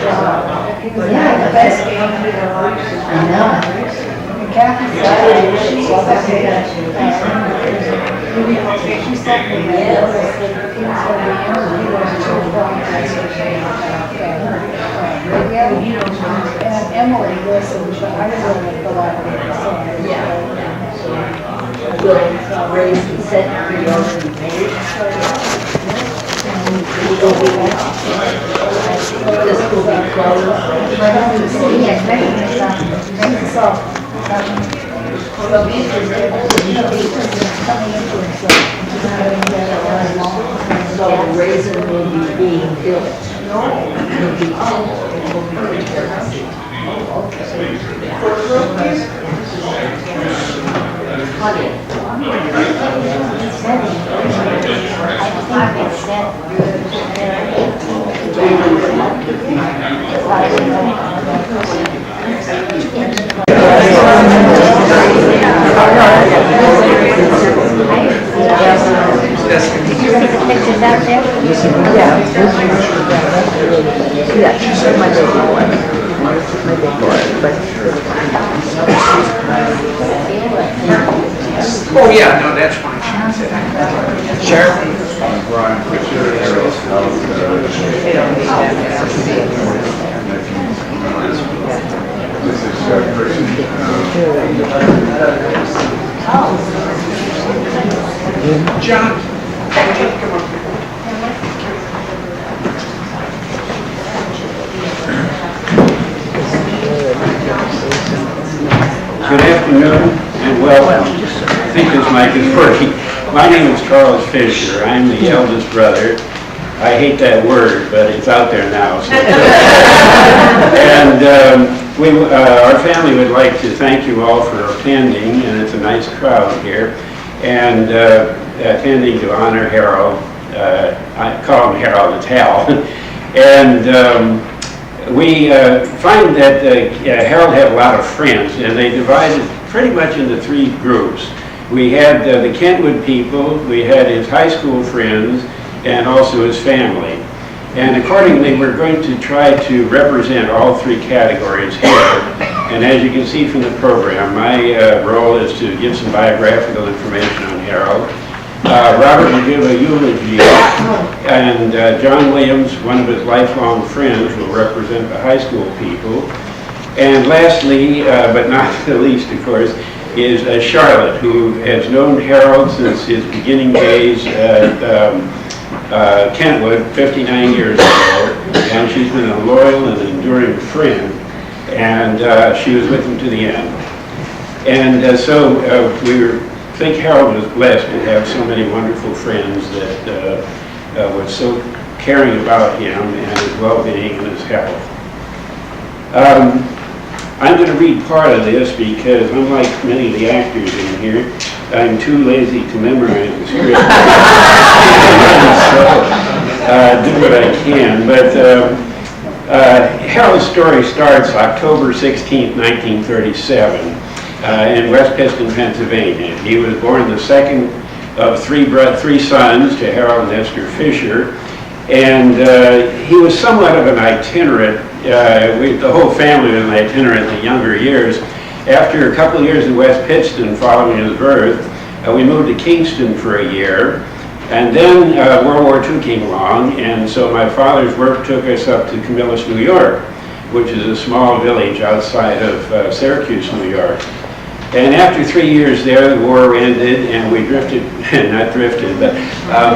Yeah, the best game. I know. Kathy said she said and Emily listened, but I really feel like Will raise the set for your marriage. This will be closed. So raisin will be being built. Will be pictures out there? Yeah, my big boy. My big boy. Oh, yeah, no, that's fine. Sure. Brian Fisher, this is John, come on. Good afternoon and welcome. I think this mic is working. My name is Hal Fisher. I'm the eldest brother. I hate that word, but it's out there now. So. And our family would like to thank you all for attending, and it's a nice crowd here, and attending to honor Harold. I call him Harold, it's Hal. And we find that Harold had a lot of friends, and they divided pretty much into three groups. We had the Kentwood people, we had his high school friends, and also his family. And accordingly, we're going to try to represent all three categories here. And as you can see from the program, my role is to give some biographical information on Harold. Robert will give a eulogy, and John Williams, one of his lifelong friends, will represent the high school people. And lastly, but not the least, of course, is Charlotte, who has known Harold since his beginning days at Kentwood 59 years ago, and she's been a loyal and enduring friend, and she was with him to the end. And so we think Harold was blessed to have so many wonderful friends that were so caring about him and his well-being and his health. I'm going to read part of this because, unlike many of the actors in here, I'm too lazy to memorize the script. So, do what I can. But Harold's story starts October 16, 1937, in Westchester, Pennsylvania. He was born the second of three sons to Harold and Esther Fisher, and he was somewhat of an itinerant. The whole family was an itinerant in the younger years. After a couple of years in West Pittston following his birth, we moved to Kingston for a year, and then World War II came along, and so my father's work took us up to Camillus, New York, which is a small village outside of Syracuse, New York. And after 3 years there, the war ended, and we drifted, not drifted, but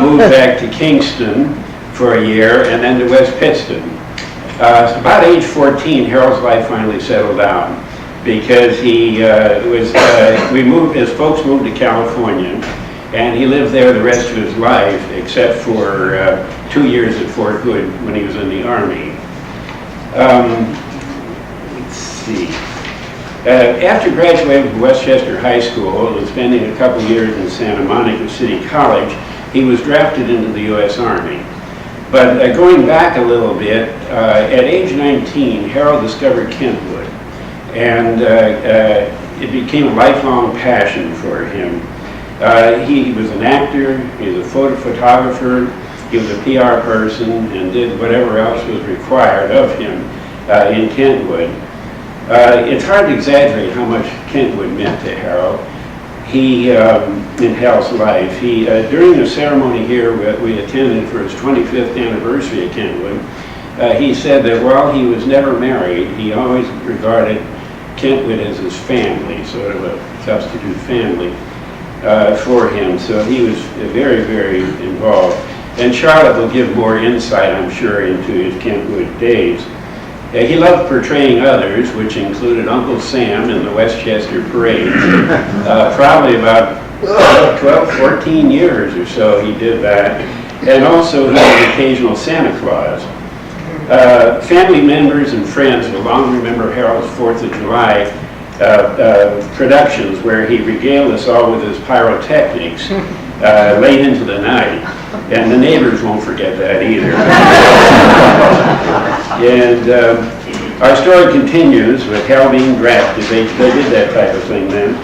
moved back to Kingston for a year, and then to West Pittston. About age 14, Harold's life finally settled down because his folks moved to California, and he lived there the rest of his life, except for 2 years at Fort Hood when he was in the Army. Let's see. After graduating from Westchester High School and spending a couple years in Santa Monica City College, he was drafted into the U.S. Army. But going back a little bit, at age 19, Harold discovered Kentwood, and it became a lifelong passion for him. He was an actor, he was a photographer, He was a PR person and did whatever else was required of him in Kentwood. It's hard to exaggerate how much Kentwood meant to Harold. He, in Hal's life, during the ceremony here we attended for his 25th anniversary at Kentwood, he said that while he was never married, he always regarded Kentwood as his family, sort of a substitute family for him. So he was very, very involved. And Charlotte will give more insight, I'm sure, into his Kentwood days. He loved portraying others, which included Uncle Sam in the Westchester parades. Probably about 12, 14 years or so he did that. And also he was an occasional Santa Claus. Family members and friends will long remember Harold's 4th of July productions where he regaled us all with his pyrotechnics late into the night. And the neighbors won't forget that either. And our story continues with Hal being drafted. They did that type of thing then,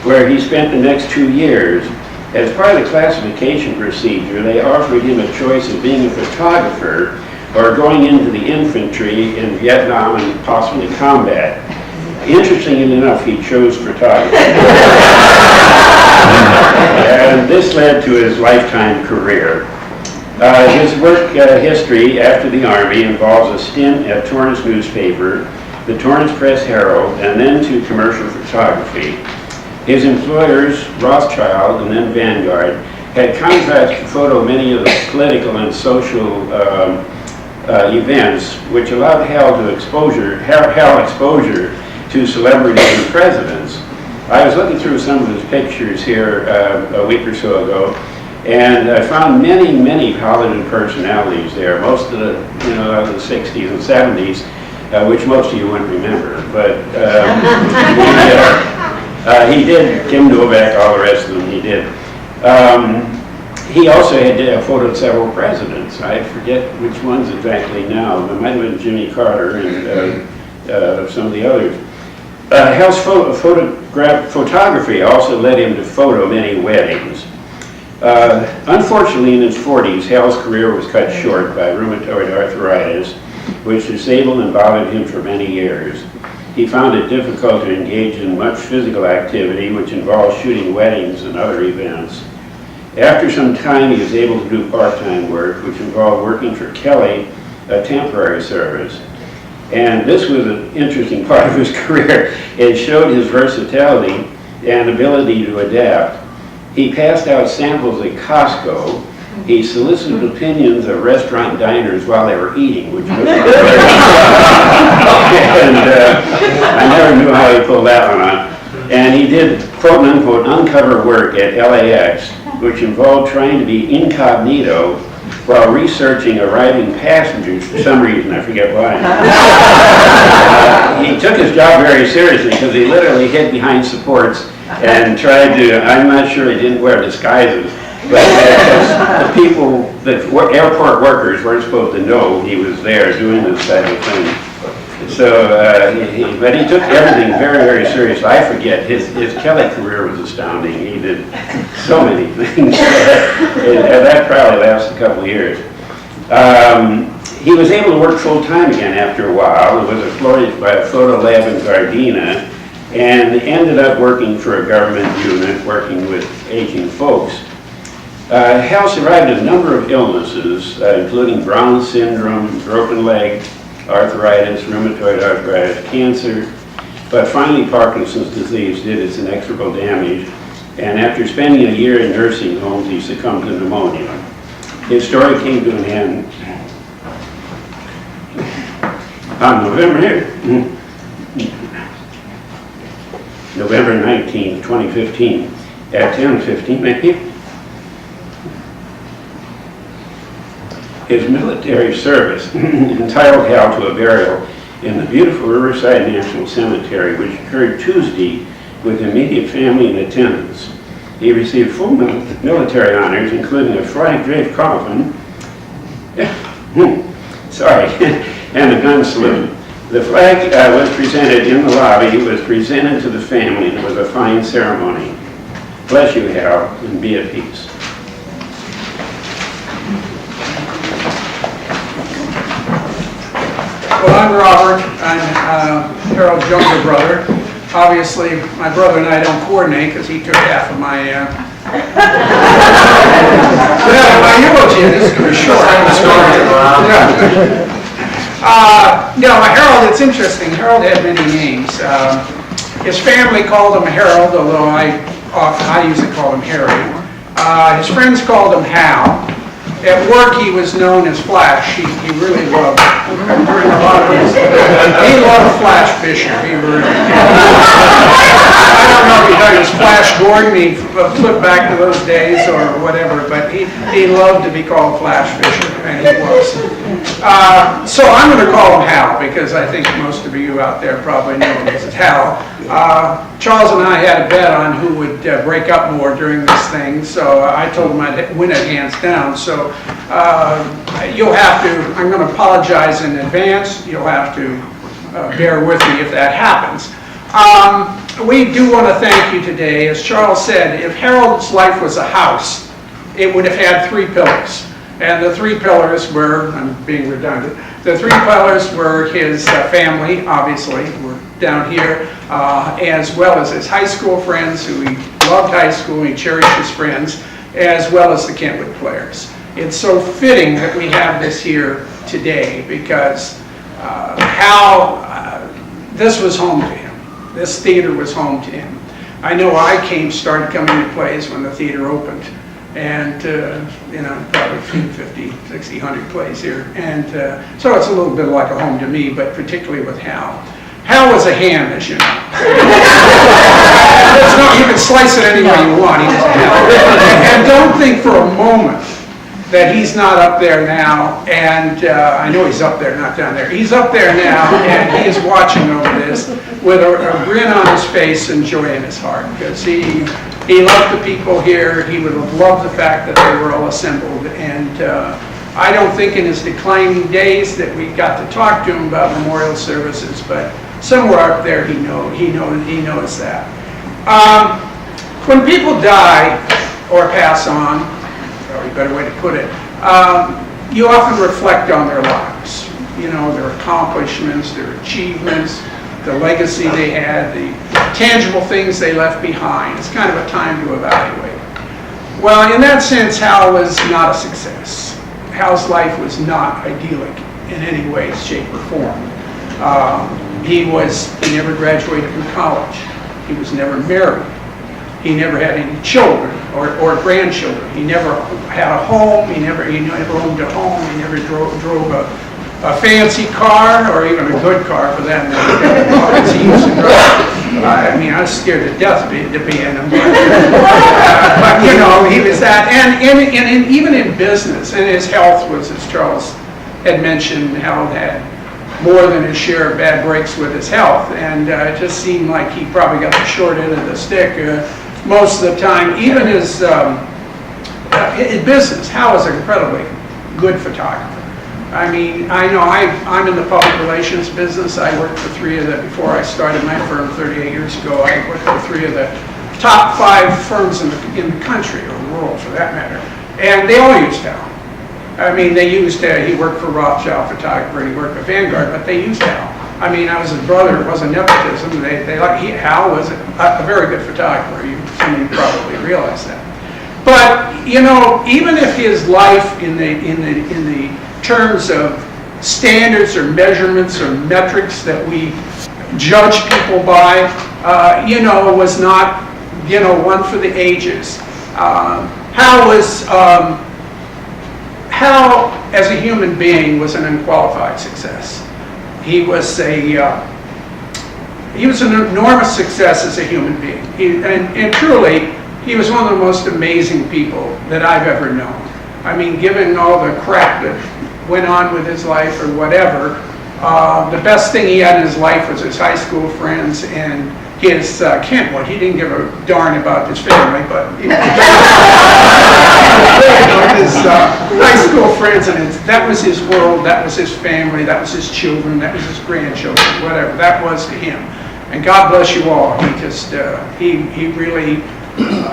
where he spent the next 2 years. As part of the classification procedure, they offered him a choice of being a photographer or going into the infantry in Vietnam and possibly combat. Interestingly enough, he chose photography. And this led to his lifetime career. His work history after the Army involves a stint at Torrance newspaper, the Torrance Press Herald, and then to commercial photography. His employers, Rothschild and then Vanguard, had contracts to photo many of the political and social events, which allowed Hal exposure to celebrities and presidents. I was looking through some of his pictures here a week or so ago, and I found many, many Hollywood personalities there, most of the, of the 60s and 70s, which most of you wouldn't remember. But he did Kim Novak, all the rest of them he did. He also had photoed several presidents. I forget which ones exactly now. It might have been Jimmy Carter and some of the others. Hal's photography also led him to photo many weddings. Unfortunately, in his 40s, Hal's career was cut short by rheumatoid arthritis, which disabled and bothered him for many years. He found it difficult to engage in much physical activity, which involved shooting weddings and other events. After some time, he was able to do part-time work, which involved working for Kelly, a temporary service. And this was an interesting part of his career. It showed his versatility and ability to adapt. He passed out samples at Costco. He solicited opinions of restaurant diners while they were eating, which was and I never knew how he pulled that one on. And he did quote-unquote uncover work at LAX, which involved trying to be incognito while researching arriving passengers for some reason, I forget why. He took his job very seriously because he literally hid behind supports and tried to, I'm not sure he didn't wear disguises, but the people, the airport workers weren't supposed to know he was there doing this type of thing. So, but he took everything very, very seriously. I forget, his Kelly career was astounding. He did so many things. And that probably lasted a couple of years. He was able to work full-time again after a while. He was employed by a photo lab in Gardena and ended up working for a government unit working with aging folks. Hal survived a number of illnesses, including Brown syndrome, broken leg, arthritis, rheumatoid arthritis, cancer, but finally Parkinson's disease did its inexorable damage, and after spending a year in nursing homes, he succumbed to pneumonia. His story came to an end on November 19, 2015, at 10:15 maybe. His military service entitled Hal to a burial in the beautiful Riverside National Cemetery, which occurred Tuesday with immediate family in attendance. He received full military honors, including a flag-draped coffin, and a gun salute. The flag was presented in the lobby, was presented to the family, and it was a fine ceremony. Bless you, Hal, and be at peace. Well, I'm Robert. I'm Harold's younger brother. Obviously, my brother and I don't coordinate because he took half of my my eulogy. This is going to be short. Harold, it's interesting. Harold had many names. His family called him Harold, although I usually call him Harry. His friends called him Hal. At work, he was known as Flash. He really loved during a lot of his. He loved Flash Fisher. He really. I don't know if he thought it was Flash Gordon. He flipped back to those days or whatever, but he loved to be called Flash Fisher, and he was. So I'm going to call him Hal because I think most of you out there probably know him as Hal. Charles and I had a bet on who would break up more during this thing, so I told him I'd win it hands down. So you'll have to, I'm going to apologize in advance. You'll have to bear with me if that happens. We do want to thank you today. As Charles said, if Harold's life was a house, it would have had 3 pillars. And the 3 pillars were, I'm being redundant, the 3 pillars were his family, obviously, were down here, as well as his high school friends, who he loved high school, he cherished his friends, as well as the Kentwood Players. It's so fitting that we have this here today because this was home to him. This theater was home to him. I know I started coming to plays when the theater opened. And, probably 50, 60, 100 plays here. And so it's a little bit like a home to me, but particularly with Hal. Hal was a ham, as you know. You can slice it any way you want. He was a ham. And don't think for a moment that he's not up there now, and I know he's up there, not down there. He's up there now, and he is watching over this with a grin on his face and joy in his heart, because he loved the people here. He would have loved the fact that they were all assembled, and I don't think in his declining days that we got to talk to him about memorial services, but somewhere up there he knows that. When people die or pass on, probably a better way to put it, you often reflect on their lives. Their accomplishments, their achievements, the legacy they had, the tangible things they left behind. It's kind of a time to evaluate. Well, in that sense, Hal was not a success. Hal's life was not idyllic in any way, shape, or form. He never graduated from college. He was never married. He never had any children or grandchildren. He never had a home. He never owned a home. He never drove a fancy car, or even a good car for that matter. He used to drive. I was scared to death to be in him. But he was that. And even in business, and his health was, as Charles had mentioned, Hal had more than his share of bad breaks with his health. And it just seemed like he probably got the short end of the stick most of the time. Even his business, Hal was an incredibly good photographer. I'm in the public relations business. I worked for before I started my firm 38 years ago, I worked for 3 of the top 5 firms in the country, or the world for that matter. And they all used Hal. He worked for Rothschild Photographer, and he worked for Vanguard, but they used Hal. I was his brother, it wasn't nepotism. Hal was a very good photographer. Some of you probably realize that. But, even if his life in the terms of standards or measurements or metrics that we judge people by, was not, one for the ages. Hal as a human being was an unqualified success. He was an enormous success as a human being. And truly, he was one of the most amazing people that I've ever known. Given all the crap that went on with his life or whatever, the best thing he had in his life was his high school friends and his Kentwood. He didn't give a darn about his family, but his high school friends, and that was his world, that was his family, that was his children, that was his grandchildren, whatever that was to him. And God bless you all. He really,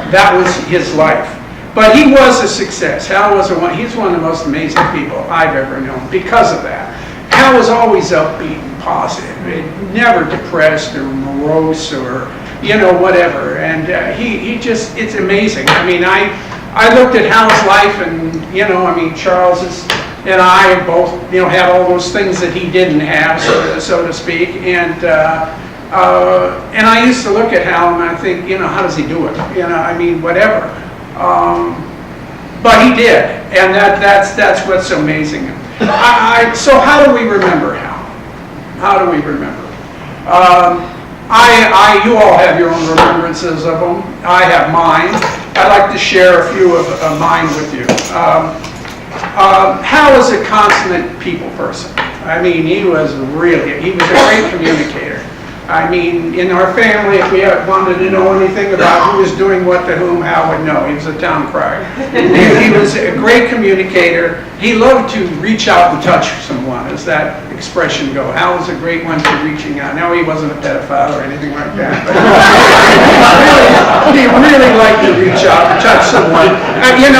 that was his life. But he was a success. He's one of the most amazing people I've ever known because of that. Hal Hal was always upbeat and positive, never depressed or morose or, whatever. And it's amazing. I mean, I looked at Hal's life and, Charles and I both, had all those things that he didn't have, so to speak. And I used to look at Hal and I think, how does he do it? Whatever. But he did, and that's what's amazing. So how do we remember Hal? How do we remember? You all have your own remembrances of him. I have mine. I'd like to share a few of mine with you. Hal was a consummate people person. I mean, he was a great communicator. I mean, in our family, if we wanted to know anything about who was doing what to whom, Hal would know. He was a town crier. He was a great communicator. He loved to reach out and touch someone, as that expression goes. Hal was a great one for reaching out. Now, he wasn't a pedophile or anything like that, but he really liked to reach out and touch someone. He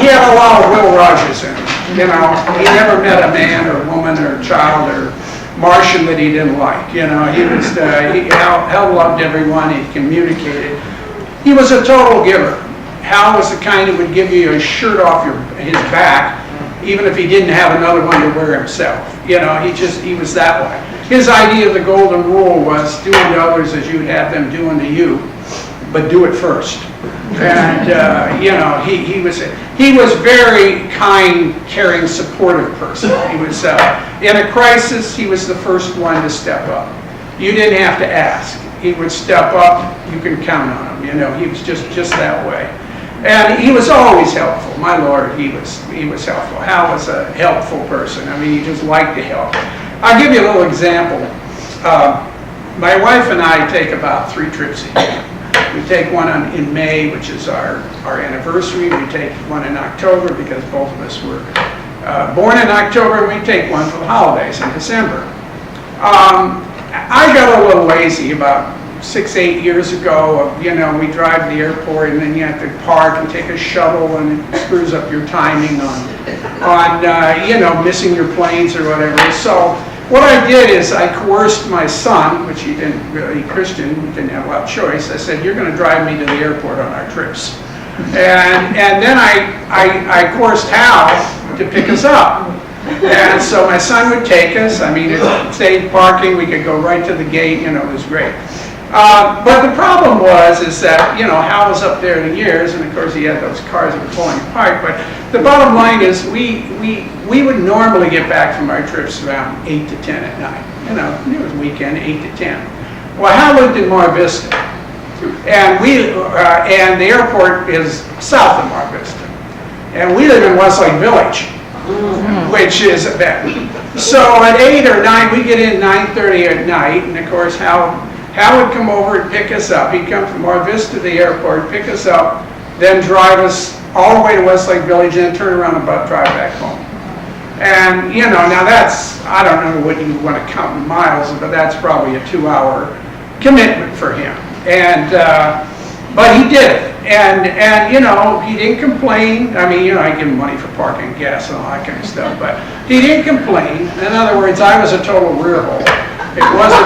had a lot of Will Rogers in him. He never met a man or woman or child or Martian that he didn't like. Hal loved everyone. He communicated. He was a total giver. Hal was the kind who would give you a shirt off his back, even if he didn't have another one to wear himself. He was that way. His idea of the golden rule was do unto others as you'd have them do unto you, but do it first. And he was very kind, caring, supportive person. He was in a crisis. He was the first one to step up. You didn't have to ask. He would step up. You can count on him. He was just that way. And he was always helpful. My Lord, he was helpful. Hal was a helpful person. I mean, he just liked to help. I'll give you a little example. My wife and I take about 3 trips a year. We take one in May, which is our anniversary. We take one in October because both of us were born in October. We take one for the holidays in December. I got a little lazy about 6-8 years ago. We drive to the airport and then you have to park and take a shuttle and it screws up your timing on missing your planes or whatever. So what I did is I coerced my son, which he didn't really Christian, he didn't have a lot of choice. I said, you're going to drive me to the airport on our trips. And then I coerced Hal to pick us up. And so my son would take us. I mean, it stayed parking. We could go right to the gate. It was great. But the problem was that, Hal was up there in years, and of course he had those cars that were falling apart. But the bottom line is we would normally get back from our trips around 8 to 10 at night. It was weekend, 8 to 10. Well, Hal lived in Mar Vista, and and the airport is south of Mar Vista, and we live in Westlake Village, which is a bit. So at 8 or 9, we get in 9:30 at night, and of course Hal would come over and pick us up. He'd come from Mar Vista to the airport, pick us up, then drive us all the way to Westlake Village, and then turn around and drive back home. And, now that's, I don't know what you want to count in miles, but that's probably a 2-hour commitment for him. And, but he did it. And he didn't complain. I mean, I give him money for parking, gas, and all that kind of stuff, but he didn't complain. In other words, I was a total rear hole. It wasn't.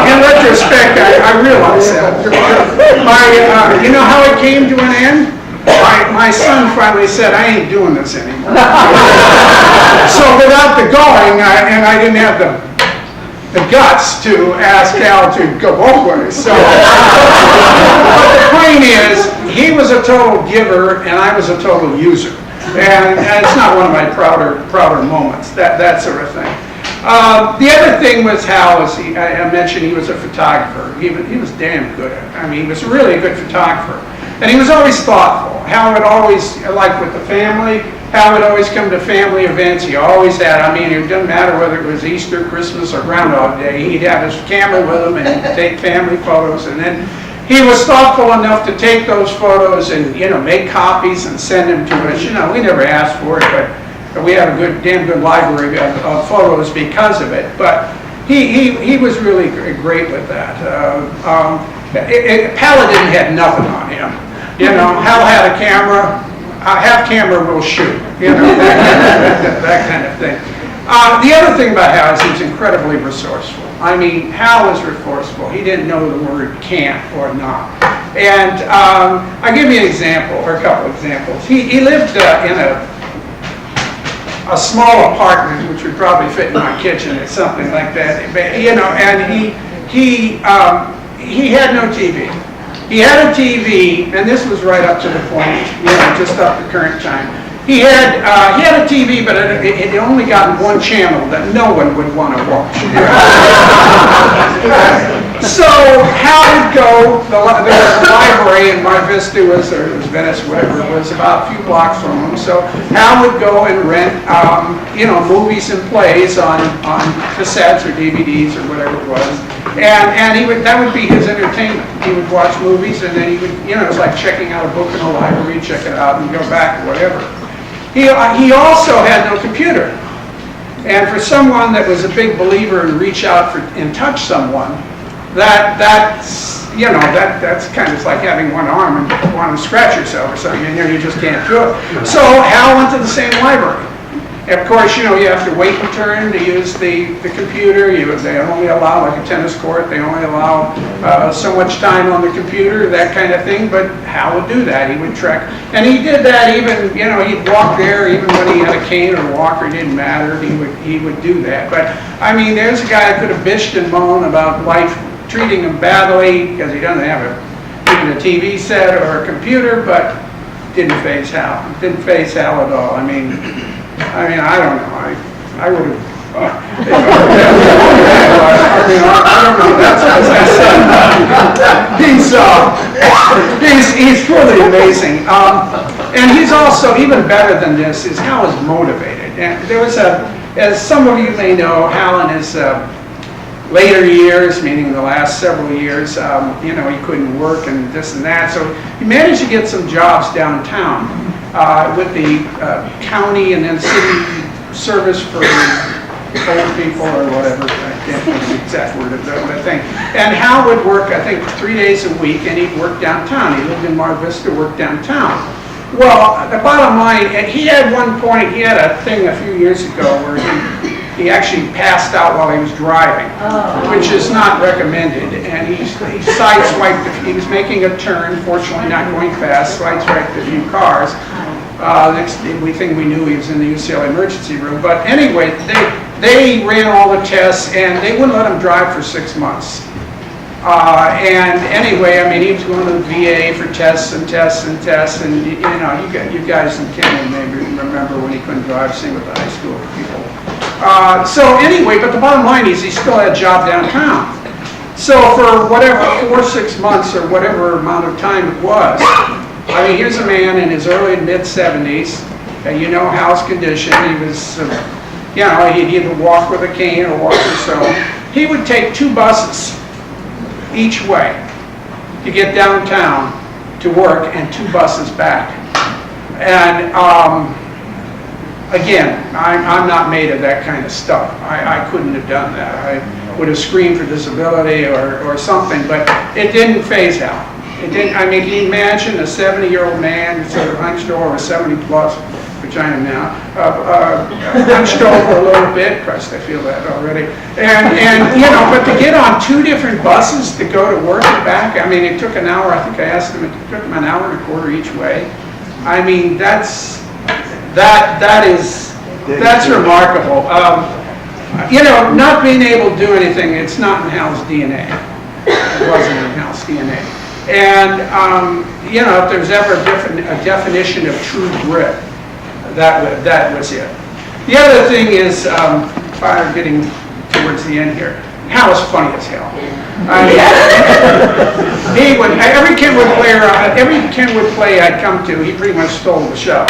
In retrospect, I realize that. You know how it came to an end? My son finally said, I ain't doing this anymore. So without the going, and I didn't have the guts to ask Hal to go both ways. So, but the point is, he was a total giver, and I was a total user. And it's not one of my prouder moments, that sort of thing. The other thing was Hal, as I mentioned, he was a photographer. He was damn good at it. I mean, he was really a good photographer. And he was always thoughtful. Hal would always, like with the family, Hal would always come to family events. He always had, it didn't matter whether it was Easter, Christmas, or Groundhog Day. He'd have his camera with him and he'd take family photos. And then he was thoughtful enough to take those photos and, make copies and send them to us. We never asked for it, but we have a damn good library of photos because of it. But he was really great with that. Paladin had nothing on him. Hal had a camera. Half camera will shoot. you know, that kind of thing. The other thing about Hal is he's incredibly resourceful. I mean, Hal was resourceful. He didn't know the word can't or not. And I'll give you an example, or a couple examples. He lived in a small apartment, which would probably fit in my kitchen or something like that. But, you know, and he had no TV. He had a TV, and this was right up to the point, you know, just up to current time. He had a TV, but it only got one channel that no one would want to watch. So Hal would go, there was a library in Mar Vista, or it was Venice, whatever it was, about a few blocks from him. So Hal would go and rent, you know, movies and plays on cassettes or DVDs or whatever it was. And that would be his entertainment. He would watch movies, and then he would, you know, it was like checking out a book in a library, check it out and go back or whatever. He also had no computer. And for someone that was a big believer in reach out and touch someone, that's you know, that's kind of like having one arm and wanting to scratch yourself or something, and you just can't do it. So Hal went to the same library. Of course, you know, you have to wait in turn to use the computer. They only allow, like a tennis court, they only allow so much time on the computer, that kind of thing, but Hal would do that. He would trek. And he did that even, you know, he'd walk there even when he had a cane or walker, it didn't matter, he would do that. But, I mean, there's a guy that could have bitched and moaned about life treating him badly because he doesn't have even a TV set or a computer, but didn't faze Hal. Didn't faze Hal at all. I mean, I don't know. I would have. I don't know. That's as I said. He's truly amazing. And he's also even better than this. Is Hal is motivated. And there was as some of you may know, Hal in his later years, meaning the last several years, you know, he couldn't work and this and that. So he managed to get some jobs downtown. With the county and then city service for old people or whatever, I can't think of the exact word of the thing. And Hal would work, I think, 3 days a week, and he'd work downtown. He lived in Mar Vista, worked downtown. Well, the bottom line, and he had one point, he had a thing a few years ago where he actually passed out while he was driving, which is not recommended. And he sideswiped, he was making a turn, fortunately not going fast, sideswiped a few cars. Next thing we knew, he was in the UCLA emergency room. But anyway, they ran all the tests, and they wouldn't let him drive for 6 months. And anyway, I mean, he was going to the VA for tests and tests and tests, and you know, you guys in Canada maybe remember when he couldn't drive, same with the high school people. So anyway, but the bottom line is he still had a job downtown. So for whatever, 4 or 6 months or whatever amount of time it was, I mean, here's a man in his early and mid-70s, you know Hal's condition. He was, you know, he'd either walk with a cane or walk or so. He would take 2 buses each way to get downtown to work and 2 buses back. And again, I'm not made of that kind of stuff. I couldn't have done that. I would have screamed for disability or something, but it didn't faze Hal. It didn't. I mean, can you imagine a 70-year-old man sort of hunched over, 70 plus, which I am now, hunched over a little bit. Christ, I feel that already. And you know, but to get on 2 different buses to go to work and back, I mean, it took an hour. I think I asked him, it took him an hour and a quarter each way. I mean, that's remarkable. You know, not being able to do anything, it's not in Hal's DNA. It wasn't in Hal's DNA. And, you know, if there's ever a definition of true grit, that was it. The other thing is, getting towards the end here, Hal was funny as hell. He would, every Kentwood play I'd come to, he pretty much stole the show.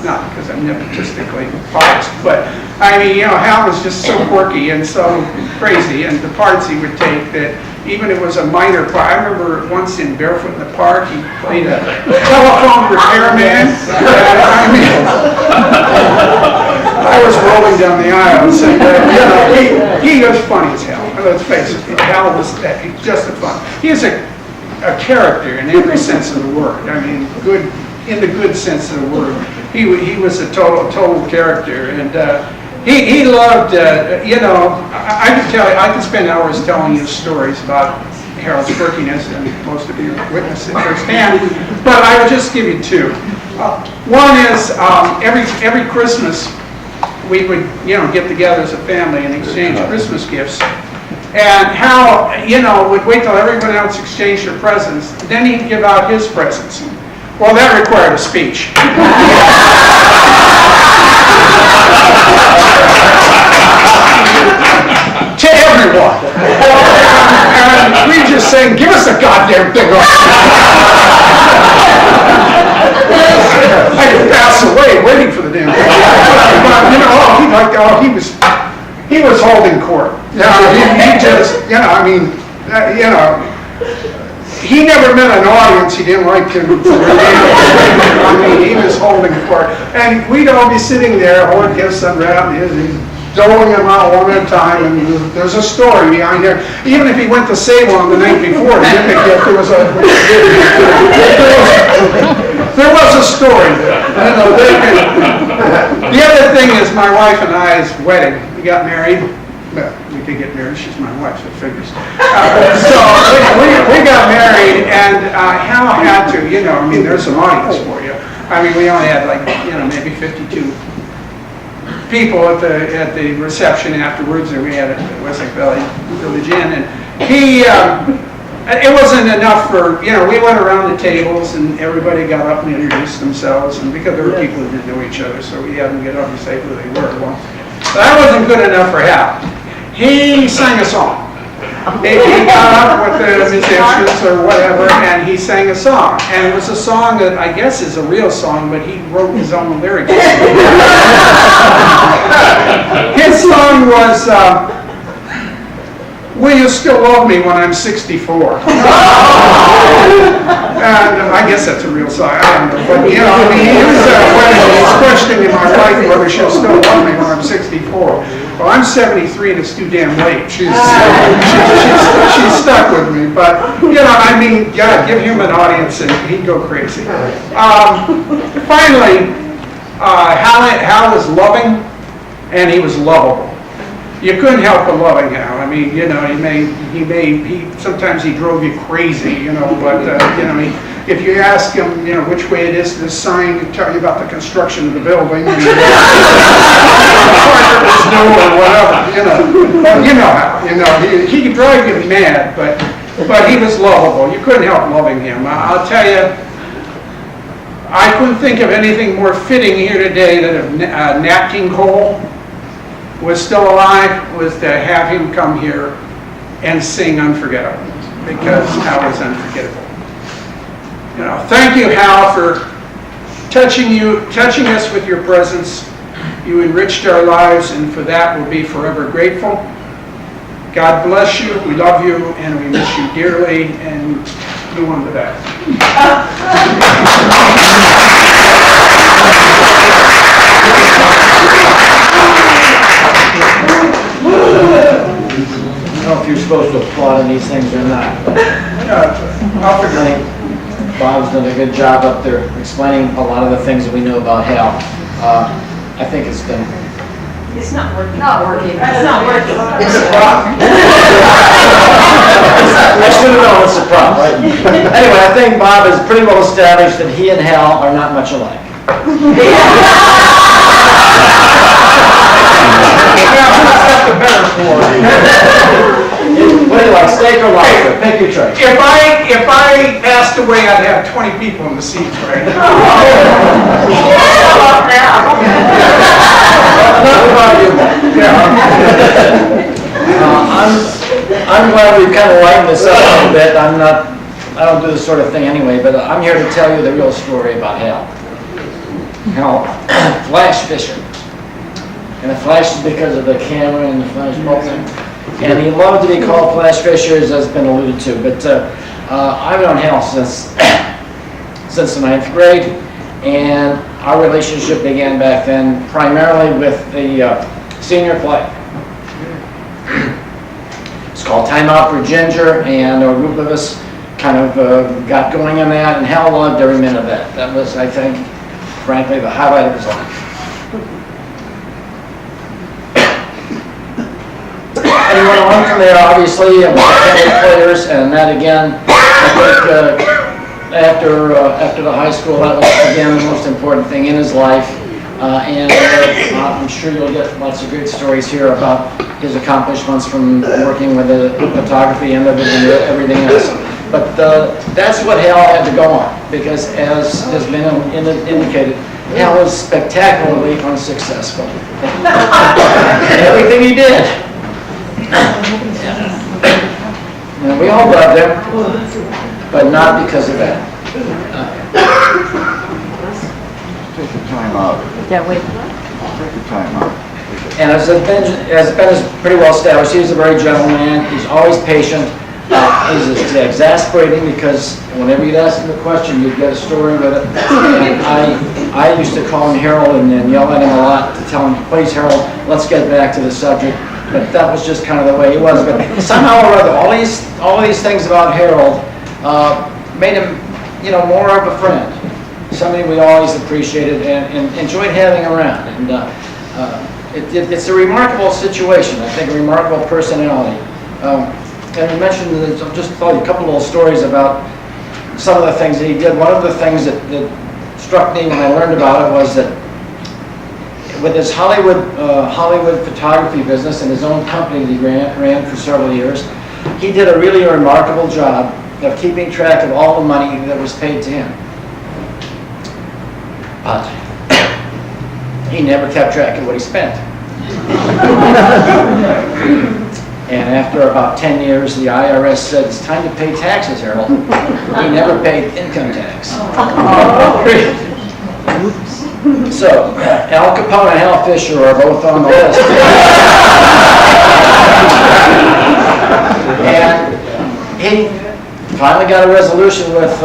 Not because I'm nepotistically biased, but I mean, you know, Hal was just so quirky and so crazy, and the parts he would take that even it was a minor part. I remember once in Barefoot in the Park, he played a telephone repairman. I mean, I was rolling down the aisle saying, you know, he was funny as hell. Let's face it, Hal was just a fun. He is a character in every sense of the word. I mean, good in the good sense of the word. He was a total character, and he loved, you know, I could tell you, I could spend hours telling you stories about Harold's quirkiness, and most of you witnessed it firsthand, but I would just give you two. One is every Christmas we would, you know, get together as a family and exchange Christmas gifts. And Hal, you know, would wait till everyone else exchanged their presents, then he'd give out his presents. Well, that required a speech. To everyone. And we just saying, give us a goddamn thing. I could pass away waiting for the damn thing. But, you know, he was holding court. You know, he just, you know, I mean, you know, he never met an audience he didn't like to I mean, he was holding court. And we'd all be sitting there, holding gifts unwrapped, he's doling them out one at a time, and there's a story behind there. Even if he went to say one the night before, there was a story there. You know, the other thing is my wife and I's wedding. We got married. Well, we did get married. She's my wife, so it figures. So we got married, and Hal had to, you know, I mean, there's some audience for you. I mean, we only had like, you know, maybe 52 people at the reception afterwards that we had at the Westlake Valley Village Inn, and it wasn't enough for, you know, we went around the tables and everybody got up and introduced themselves, and because there were people who didn't know each other, so we had them get up and say who they were. Well, that wasn't good enough for Hal. He sang a song. He got up with the musicians or whatever, and he sang a song. And it was a song that I guess is a real song, but he wrote his own lyrics. His song was, Will You Still Love Me When I'm 64? And I guess that's a real song, I don't know. But, you know, I mean, he was questioning my wife whether she'll still love me when I'm 64. Well, I'm 73 and it's too damn late. She's stuck with me. But, you know, I mean, yeah, give him an audience and he'd go crazy. Finally, Hal was loving and he was lovable. You couldn't help but loving Hal. I mean, you know, sometimes he drove you crazy, you know, but, you know, if you ask him, you know, which way it is to this sign, he'd tell you about the construction of the building. And, or whatever, you know. Well, you know how, you know, he could drive you mad, but he was lovable. You couldn't help loving him. I'll tell you, I couldn't think of anything more fitting here today than if Nat King Cole was still alive, was to have him come here and sing Unforgettable, because Hal was unforgettable. You know, thank you, Hal, for touching us with your presence. You enriched our lives, and for that we'll be forever grateful. God bless you, we love you, and we miss you dearly, and you on the back. I don't know if you're supposed to applaud in these things or not. I'll figure it out. Bob's done a good job up there explaining a lot of the things that we know about Hal. I think it's been... It's not working. Not working. It's not working. It's a problem. I should have known it's a problem, right? Anyway, I think Bob has pretty well established that he and Hal are not much alike. What do you like, steak or lobster? Pick your choice. If I passed away, I'd have 20 people in the seats right now. Not about you. I'm glad we've kind of lightened this up a little bit. I don't do this sort of thing anyway, but I'm here to tell you the real story about Hal. Hal Flash Fisher. And the flash is because of the camera and the flash bulb thing. And he loved to be called Flash Fisher, as has been alluded to. But I've known Hal since the 9th grade, and our relationship began back then primarily with the senior play. It's called Time Out for Ginger, and a group of us kind of got going in that, and Hal loved every minute of that. That was, I think, frankly, the highlight of his life. And he went on from there, obviously, with the Kentwood Players, and that again, I think after the high school, that was again the most important thing in his life. And I'm sure you'll get lots of great stories here about his accomplishments from working with the photography end of it and everything else. But that's what Hal had to go on, because as has been indicated, Hal was spectacularly unsuccessful in everything he did. And we all loved him, but not because of that. Take the time out. Yeah, wait. Take the time out. And as Ben is pretty well established, he's a very gentle man. He's always patient. He's exasperating because whenever you'd ask him a question, you'd get a story with it. And I used to call him Harold and yell at him a lot to tell him, please, Harold, let's get back to the subject. But that was just kind of the way he was. But somehow or other, all these things about Harold made him, more of a friend. Somebody we always appreciated and enjoyed having around. And it's a remarkable situation. I think a remarkable personality. And we mentioned, I'll just tell you a couple little stories about some of the things that he did. One of the things that struck me when I learned about it was that with his Hollywood photography business and his own company that he ran for several years, he did a really remarkable job of keeping track of all the money that was paid to him. But he never kept track of what he spent. And after about 10 years, the IRS said, it's time to pay taxes, Harold. He never paid income tax. So, Al Capone and Hal Fisher are both on the list. And he finally got a resolution with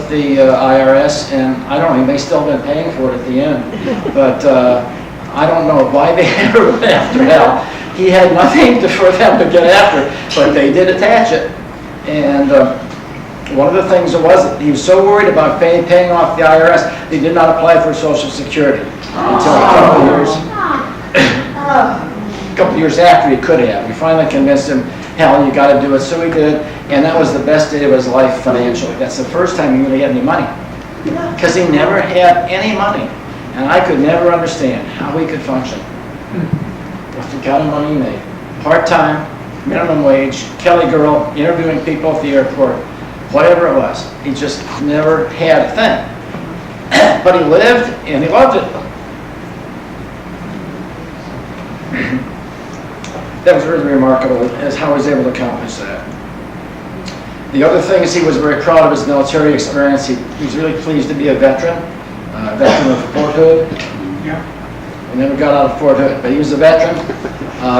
the IRS, and I don't know, he may still have been paying for it at the end. But I don't know why they ever went after Hal. He had nothing for them to get after, but they did attach it. And one of the things was that he was so worried about paying off the IRS, he did not apply for Social Security until a couple years after he could have. We finally convinced him, Hal, you got to do it. So he did, and that was the best day of his life financially. That's the first time he really had any money, because he never had any money, and I could never understand how he could function with the kind of money he made. Part-time, minimum wage, Kelly girl, interviewing people at the airport, whatever it was. He just never had a thing. But he lived and he loved it. That was really remarkable as how he was able to accomplish that. The other thing is he was very proud of his military experience. He was really pleased to be a veteran of Fort Hood. Yeah. He never got out of Fort Hood, but he was a veteran.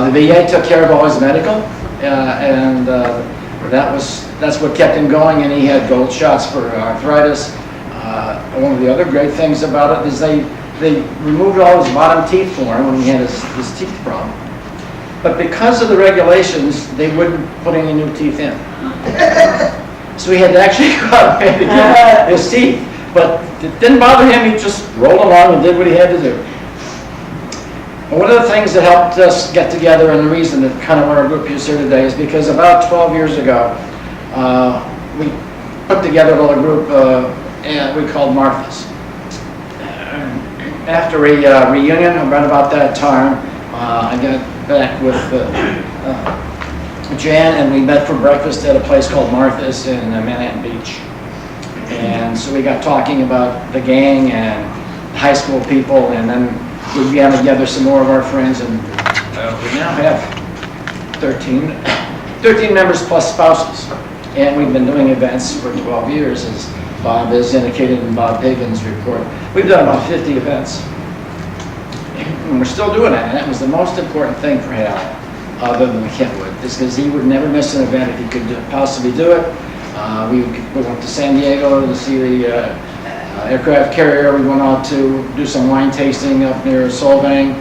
The VA took care of all his medical, and that's what kept him going, and he had gold shots for arthritis. One of the other great things about it is they removed all his bottom teeth for him when he had his teeth problem. But because of the regulations, they wouldn't put any new teeth in. So he had to actually go out and pay to get his teeth. But it didn't bother him, he just rolled along and did what he had to do. One of the things that helped us get together, and the reason that kind of our group is here today, is because about 12 years ago, we put together a little group we called Martha's. After a reunion around about that time, I got back with Jan, and we met for breakfast at a place called Martha's in Manhattan Beach. And so we got talking about the gang and high school people, and then we began together some more of our friends, and we now have 13 members plus spouses. And we've been doing events for 12 years, as Bob has indicated in Bob Higgins' report. We've done about 50 events. And we're still doing that, and that was the most important thing for Hal, other than the Kentwood, is because he would never miss an event if he could possibly do it. We went to San Diego to see the aircraft carrier. We went out to do some wine tasting up near Solvang.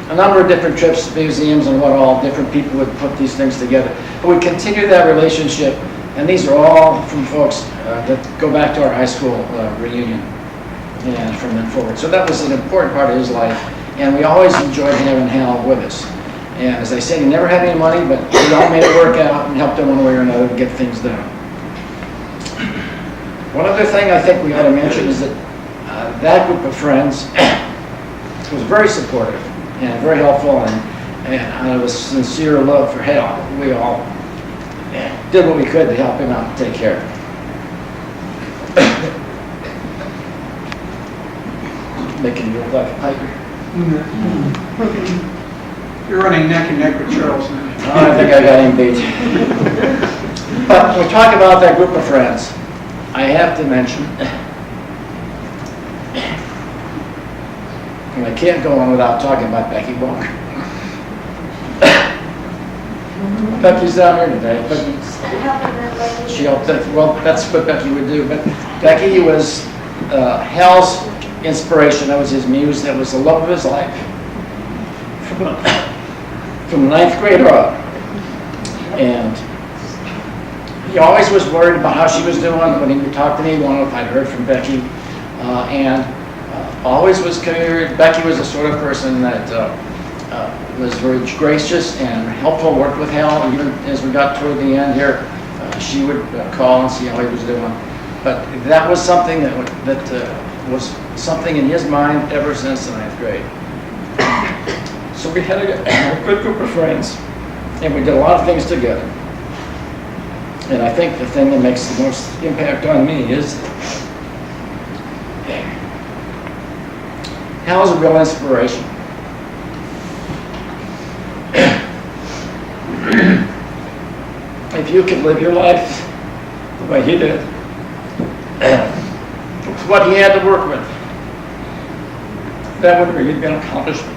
A number of different trips to museums and what all different people would put these things together. But we continued that relationship And these are all from folks that go back to our high school reunion and from then forward. So that was an important part of his life, and we always enjoyed having Hal with us. And as I said, he never had any money, but we all made it work out and helped him one way or another to get things done. One other thing I think we ought to mention is that that group of friends was very supportive and very helpful, and out of a sincere love for Hal, we all did what we could to help him out and take care of him. Making you look like a hiker. You're running neck and neck with Charles now. I think I got him beat. But when we talk about that group of friends, I have to mention, and I can't go on without talking about Becky Walker. Becky's down here today, but she helped. Well, that's what Becky would do. But Becky was Hal's inspiration. That was his muse. That was the love of his life. From ninth grade on, and he always was worried about how she was doing. When he would talk to me, he wanted if I'd heard from Becky, and always was cared. Becky was the sort of person that was very gracious and helpful, worked with Hal. Even as we got toward the end here, she would call and see how he was doing. But that was something that was something in his mind ever since the ninth grade. So we had a good group of friends, and we did a lot of things together. And I think the thing that makes the most impact on me is Hal's a real inspiration. If you could live your life the way he did, with what he had to work with, that would really be an accomplishment.